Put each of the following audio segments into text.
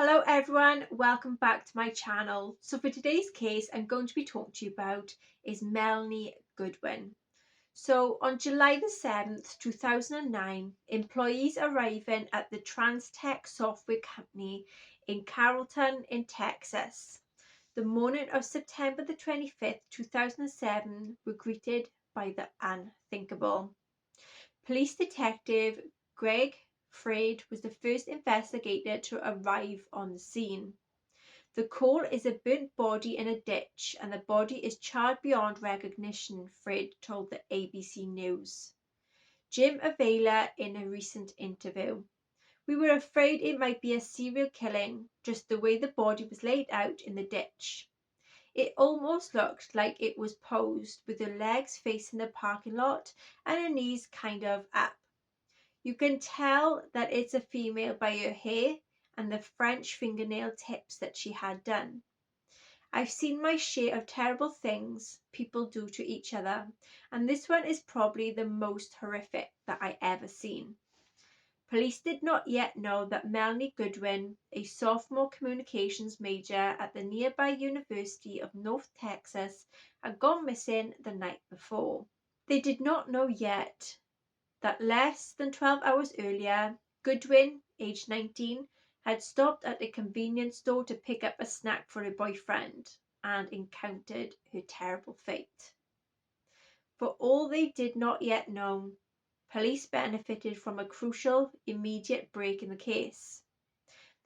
Hello everyone, welcome back to my channel. So for today's case I'm going to be talking to you about is Melanie Goodwin. So on July the 7th, 2009, employees arriving at the Transtech software company in Carrollton in Texas. The morning of September the 25th, 2007 were greeted by the unthinkable. Police Detective Greg Freid was the first investigator to arrive on the scene. The call is a burnt body in a ditch and the body is charred beyond recognition, Freid told the ABC News. Jim Avila in a recent interview. We were afraid it might be a serial killing, just the way the body was laid out in the ditch. It almost looked like it was posed with her legs facing the parking lot and her knees kind of up. You can tell that it's a female by her hair and the French fingernail tips that she had done. I've seen my share of terrible things people do to each other, and this one is probably the most horrific that I ever seen. Police did not yet know that Melanie Goodwin, a sophomore communications major at the nearby University of North Texas, had gone missing the night before. They did not know yet that less than 12 hours earlier, Goodwin, aged 19, had stopped at a convenience store to pick up a snack for her boyfriend and encountered her terrible fate. For all they did not yet know, police benefited from a crucial, immediate break in the case.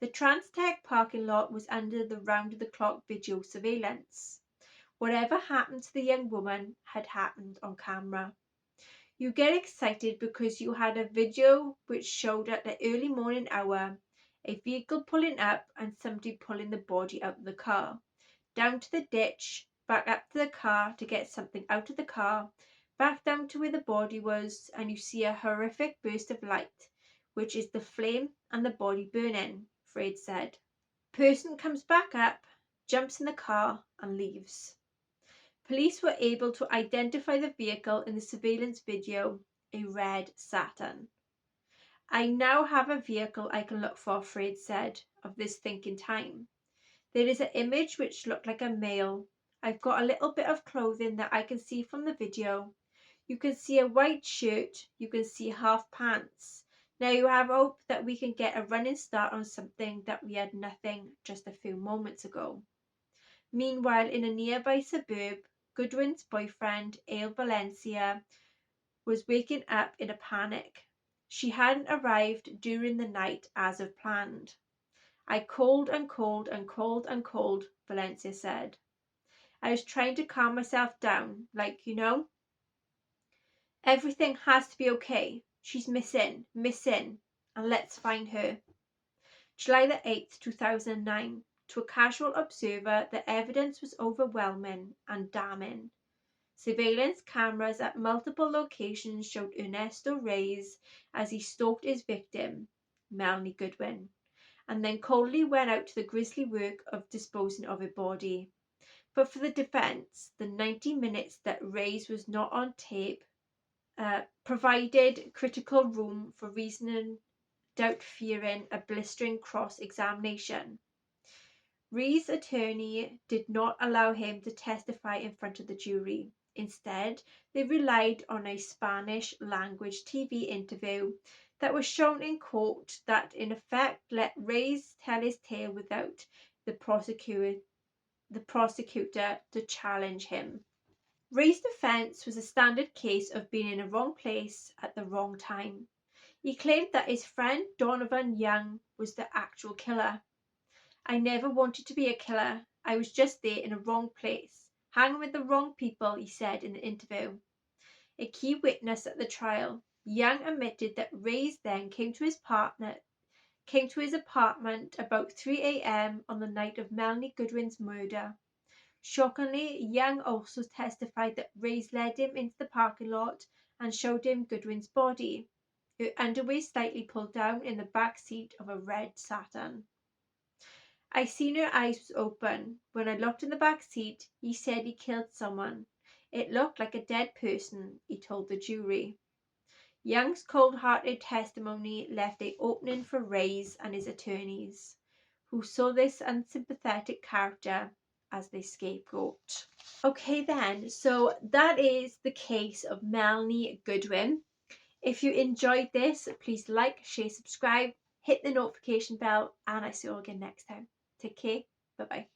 The Transtech parking lot was under the round-the-clock video surveillance. Whatever happened to the young woman had happened on camera. You get excited because you had a video which showed at the early morning hour a vehicle pulling up and somebody pulling the body out of the car, down to the ditch, back up to the car to get something out of the car, back down to where the body was, and you see a horrific burst of light, which is the flame and the body burning, Freid said. Person comes back up, jumps in the car and leaves. Police were able to identify the vehicle in the surveillance video, a red Saturn. I now have a vehicle I can look for, Freid said, of this thinking time. There is an image which looked like a male. I've got a little bit of clothing that I can see from the video. You can see a white shirt, you can see half pants. Now you have hope that we can get a running start on something that we had nothing just a few moments ago. Meanwhile, in a nearby suburb, Goodwin's boyfriend, Ale Valencia, was waking up in a panic. She hadn't arrived during the night as of planned. I called and called and called and called, Valencia said. I was trying to calm myself down, everything has to be okay. She's missing, and let's find her. July the 8th, 2009. To a casual observer, the evidence was overwhelming and damning. Surveillance cameras at multiple locations showed Ernesto Reyes as he stalked his victim, Melanie Goodwin, and then coldly went out to the grisly work of disposing of her body. But for the defense, the 90 minutes that Reyes was not on tape provided critical room for reasoning, doubt fearing a blistering cross-examination. Reyes' attorney did not allow him to testify in front of the jury. Instead, they relied on a Spanish-language TV interview that was shown in court that in effect let Reyes tell his tale without the prosecutor to challenge him. Reyes' defense was a standard case of being in the wrong place at the wrong time. He claimed that his friend Donovan Young was the actual killer. I never wanted to be a killer. I was just there in a wrong place, hanging with the wrong people, he said in the interview. A key witness at the trial, Young admitted that Reyes then came to his apartment about 3 a.m. on the night of Melanie Goodwin's murder. Shockingly, Young also testified that Reyes led him into the parking lot and showed him Goodwin's body, her underwear slightly pulled down in the back seat of a red Saturn. I seen her eyes was open. When I looked in the back seat, he said he killed someone. It looked like a dead person, he told the jury. Young's cold-hearted testimony left an opening for Reyes and his attorneys, who saw this unsympathetic character as their scapegoat. Okay then, so that is the case of Melanie Goodwin. If you enjoyed this, please like, share, subscribe, hit the notification bell, and I see you all again next time. Take care. Bye bye.